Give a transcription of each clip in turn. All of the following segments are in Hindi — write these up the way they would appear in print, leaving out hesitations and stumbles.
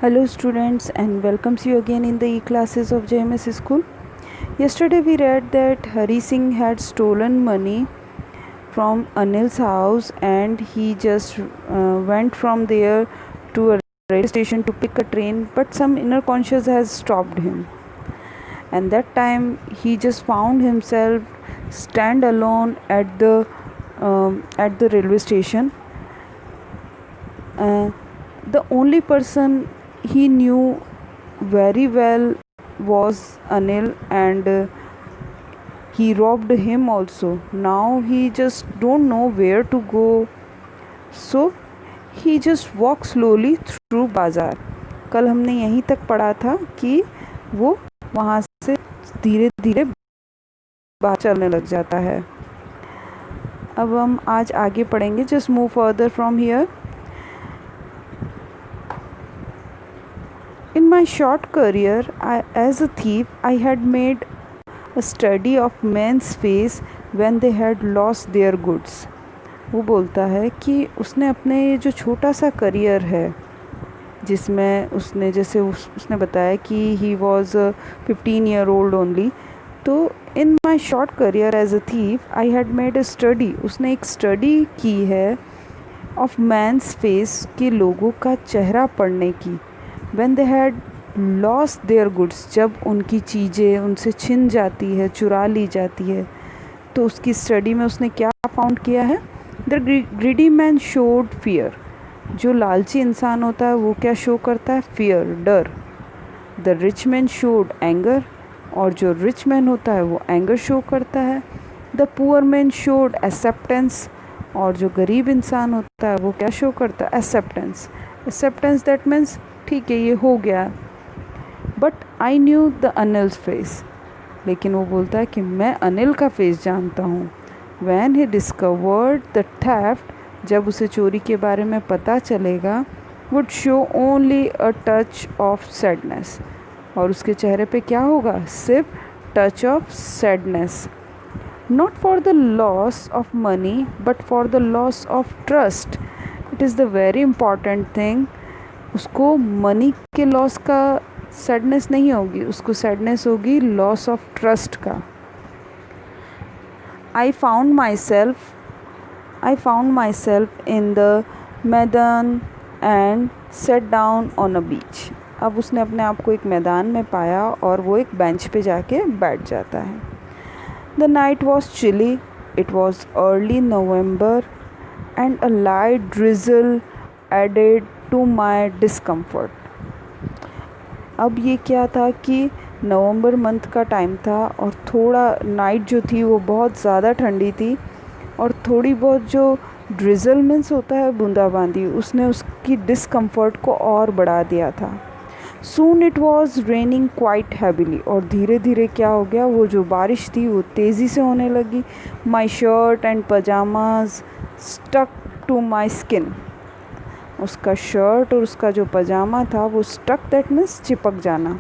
Hello students and welcomes you again in the e-classes of JMS School. Yesterday we read that Hari Singh had stolen money from Anil's house and he just went from there to a railway station to pick a train, but some inner conscience has stopped him. And that time he just found himself stand alone at the railway station. The only person he knew very well was Anil, and he robbed him also. Now he just don't know where to go, so he just walked slowly through बाज़ार. कल हमने यहीं तक पढ़ा था कि वो वहाँ से धीरे धीरे बाहर चलने लग जाता है. अब हम आज आगे पढ़ेंगे. Just move further from here. In my short career as a thief, I had made a study of men's face when they had lost their goods. वो बोलता है कि उसने अपने ये जो छोटा सा करियर है जिसमें उसने जैसे उसने बताया कि he was 15-year-old only. तो in my short career as a thief, I had made a study. उसने एक स्टडी की है of man's face कि लोगों का चेहरा पढ़ने की. When they had lost their goods, जब उनकी चीज़ें उनसे छिन जाती है, चुरा ली जाती है, तो उसकी स्टडी में उसने क्या फाउंड किया है? The greedy man showed fear. जो लालची इंसान होता है वो क्या शो करता है? fear, डर. The rich man showed anger. और जो rich man होता है वो anger शो करता है. The poor man showed acceptance. और जो गरीब इंसान होता है वो क्या शो करता है? acceptance. acceptance that means ठीक है ये हो गया. But I knew the Anil's face. लेकिन वो बोलता है कि मैं अनिल का फेस जानता हूँ. When he discovered the theft, जब उसे चोरी के बारे में पता चलेगा, would show only a touch of sadness. और उसके चेहरे पे क्या होगा? सिर्फ touch of sadness. Not for the loss of money but for the loss of trust. It is the very important thing. उसको मनी के लॉस का सैडनेस नहीं होगी, उसको सैडनेस होगी लॉस ऑफ ट्रस्ट का. I found my self in the maidan and sat down on a beach. अब उसने अपने आप को एक मैदान में पाया और वो एक बेंच पे जाके बैठ जाता है. The night was chilly. It was early November and a light drizzle added to my discomfort. अब ये क्या था कि नवंबर मंथ का टाइम था और थोड़ा नाइट जो थी वो बहुत ज़्यादा ठंडी थी और थोड़ी बहुत जो ड्रिजल मीन्स होता है बूंदाबांदी, उसने उसकी डिस्कम्फर्ट को और बढ़ा दिया था. Soon it was raining quite heavily. और धीरे धीरे क्या हो गया, वो जो बारिश थी वो तेज़ी से होने लगी. My shirt and pyjamas stuck to my skin. उसका शर्ट और उसका जो पजामा था वो स्टक दैट मीन्स चिपक जाना.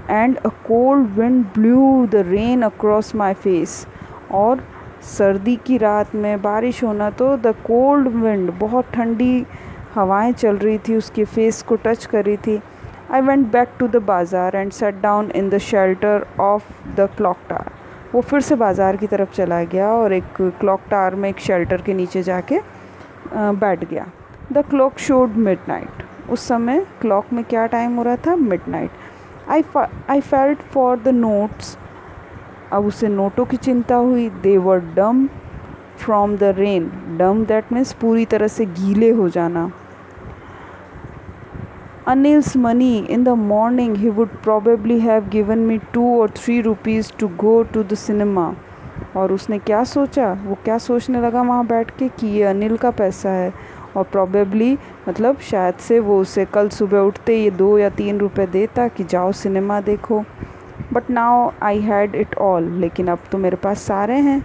And a cold wind blue the rain across my face. और सर्दी की रात में बारिश होना तो द कोल्ड विंड, बहुत ठंडी हवाएं चल रही थी, उसके फेस को टच कर रही थी. I went back to the bazaar and sat down in the shelter of the clock tower. वो फिर से बाज़ार की तरफ चला गया और एक क्लॉक टावर में एक शेल्टर के नीचे जाके बैठ गया. The clock showed midnight. उस समय क्लॉक में क्या टाइम हो रहा था? Midnight. I felt for the notes. अब उसे नोटों की चिंता हुई. दे वर डम फ्रॉम द रेन. डम दैट मीन्स पूरी तरह से गीले हो जाना. Anil's money. In the morning he would probably have given me 2 or 3 rupees to go to the cinema. और उसने क्या सोचा? वो क्या सोचने लगा वहाँ बैठ के कि ये अनिल का पैसा है और प्रॉबेबली मतलब शायद से वो उसे कल सुबह उठते ये 2 या 3 रुपए देता कि जाओ सिनेमा देखो. But now I had it all. लेकिन अब तो मेरे पास सारे हैं.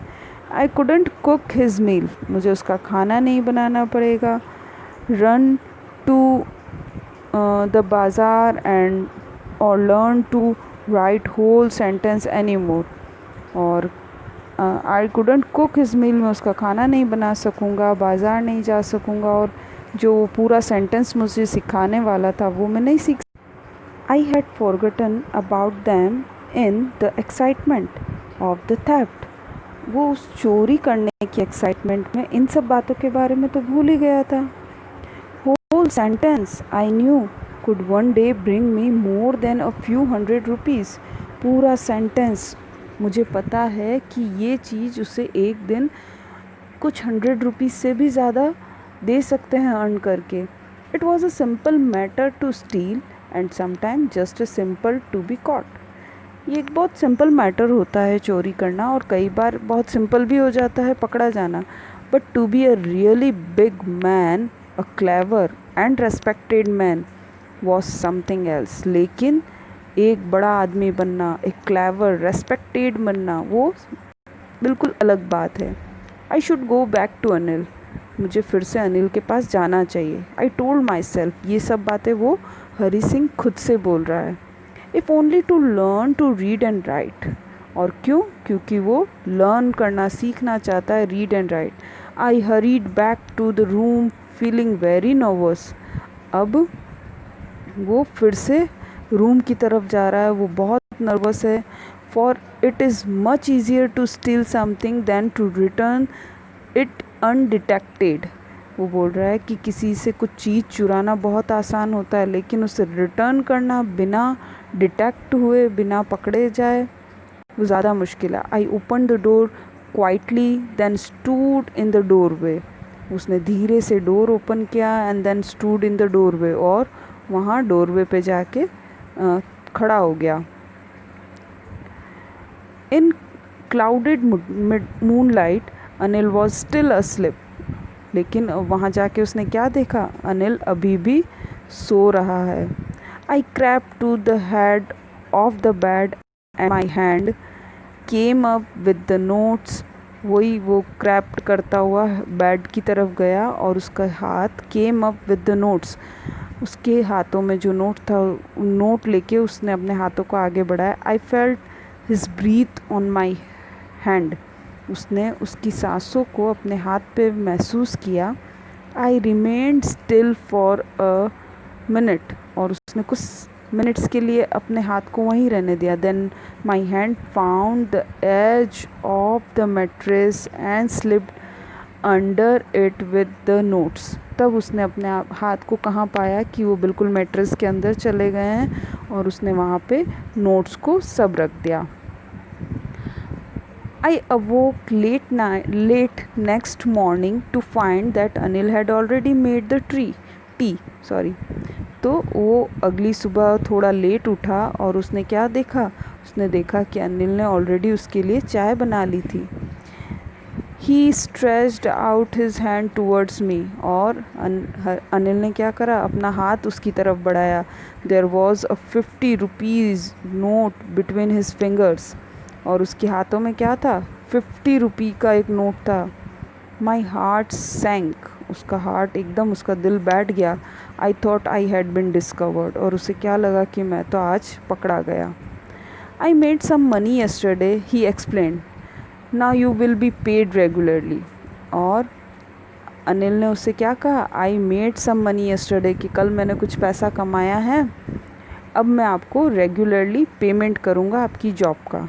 I couldn't cook his meal. मुझे उसका खाना नहीं बनाना पड़ेगा. Run to the bazaar and or learn to write whole sentence anymore. और I couldn't cook his meal. मैं उसका खाना नहीं बना सकूँगा, बाज़ार नहीं जा सकूँगा और जो पूरा सेंटेंस मुझे सिखाने वाला था वो मैं नहीं सीख। I had forgotten about them in the excitement of the theft. वो उस चोरी करने की एक्साइटमेंट में इन सब बातों के बारे में तो भूल ही गया था। Whole sentence I knew could one day bring me more than a few hundred rupees. पूरा सेंटेंस मुझे पता है कि ये चीज़ उसे एक दिन कुछ 100 रुपीज़ से भी ज़्यादा दे सकते हैं अर्न करके। It was a simple matter to steal and sometime just a simple to be caught. ये एक बहुत सिंपल मैटर होता है चोरी करना, और कई बार बहुत सिंपल भी हो जाता है पकड़ा जाना। But to be a really big man, a clever and respected man was something else. लेकिन एक बड़ा आदमी बनना, एक क्लेवर रेस्पेक्टेड बनना, वो बिल्कुल अलग बात है। I should go back to Anil. मुझे फिर से अनिल के पास जाना चाहिए। I told myself. ये सब बातें वो हरी सिंह खुद से बोल रहा है। If only to learn to read and write. और क्यों? क्योंकि वो लर्न करना सीखना चाहता है, read and write. I hurried back to the room feeling very nervous. अब वो फिर से रूम की तरफ जा रहा है, वो बहुत नर्वस है। For it is much easier to steal something than to return it undetected. वो बोल रहा है कि किसी से कुछ चीज़ चुराना बहुत आसान होता है, लेकिन उसे रिटर्न करना बिना डिटेक्ट हुए, बिना पकड़े जाए, वो ज़्यादा मुश्किल है। I open the door quietly then stood in the doorway. उसने धीरे से डोर ओपन किया and then stood in the doorway, और वहाँ डोरवे पे जाके खड़ा हो गया। In clouded moonlight Anil was still asleep. लेकिन वहाँ जाके उसने क्या देखा? अनिल अभी भी सो रहा है। I crept to the head of the bed and my hand came up with the notes. वही वो क्रैप्ट करता हुआ बेड की तरफ गया और उसका हाथ केम अप विद द नोट्स। उसके हाथों में जो नोट था, नोट लेके उसने अपने हाथों को आगे बढ़ाया। I felt his breath on my hand. उसने उसकी सांसों को अपने हाथ पे महसूस किया। I remained still for a minute. और उसने कुछ मिनट्स के लिए अपने हाथ को वहीं रहने दिया। Then my hand found the edge of the mattress and slipped under it with the notes. तब उसने अपने हाथ को कहाँ पाया कि वो बिल्कुल मैट्रेस के अंदर चले गए हैं, और उसने वहाँ पे नोट्स को सब रख दिया। I awoke late next morning to find that Anil had already made the tea. Sorry. तो वो अगली सुबह थोड़ा लेट उठा और उसने क्या देखा? उसने देखा कि अनिल ने ऑलरेडी उसके लिए चाय बना ली थी। He stretched out his hand towards me. और अनिल ने क्या करा? अपना हाथ उसकी तरफ बढ़ाया। There was a 50 rupees note between his fingers. और उसके हाथों में क्या था? 50 रुपी का एक नोट था। My heart sank. उसका हार्ट एकदम, उसका दिल बैठ गया। I thought I had been discovered. और उसे क्या लगा कि मैं तो आज पकड़ा गया। I made some money yesterday, he explained. Now you will be paid regularly. और अनिल ने उससे क्या कहा? I made some money yesterday, कि कल मैंने कुछ पैसा कमाया है, अब मैं आपको रेगुलरली पेमेंट करूँगा आपकी जॉब का।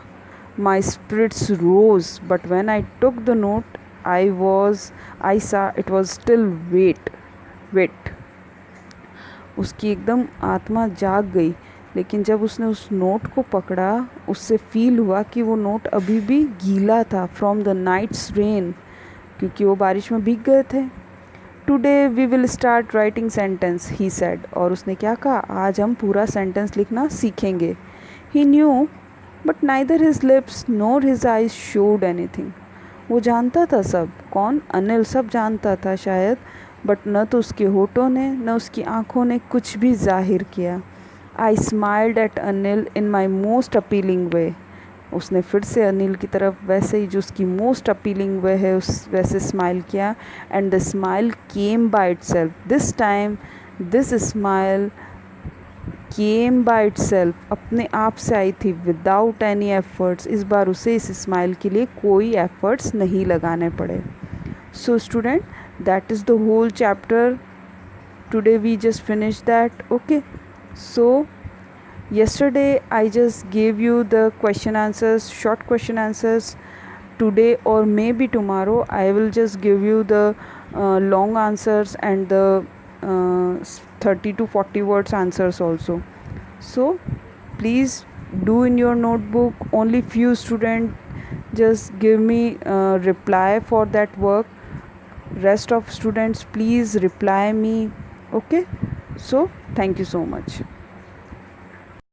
My spirits rose, but when I took the note, I saw it was still wet. उसकी एकदम आत्मा जाग गई। लेकिन जब उसने उस नोट को पकड़ा, उससे फील हुआ कि वो नोट अभी भी गीला था, फ्रॉम द नाइट्स रेन, क्योंकि वो बारिश में भीग गए थे। Today we will start writing sentence, he said. और उसने क्या कहा? आज हम पूरा सेंटेंस लिखना सीखेंगे। He knew but neither his lips nor his eyes showed anything. वो जानता था सब। कौन? अनिल सब जानता था शायद, बट न तो उसके होठों ने न उसकी आँखों ने कुछ भी जाहिर किया। I smiled at Anil in my most appealing way. उसने फिर से अनिल की तरफ वैसे ही, जो उसकी मोस्ट अपीलिंग वे है, उस वैसे स्माइल किया। And the smile came by itself. This time this smile came by itself, अपने आप से आई थी, विदाउट एनी एफर्ट्स। इस बार उसे इस स्माइल के लिए कोई एफर्ट्स नहीं लगाने पड़े। So student, that is the whole chapter today we just finished that. Okay, so yesterday I just gave you the question answers, short question answers. Today or maybe tomorrow I will just give you the long answers and the 30 to 40 words answers also. So please do in your notebook. Only few students just give me reply for that work. Rest of students please reply me. Okay, so thank you so much.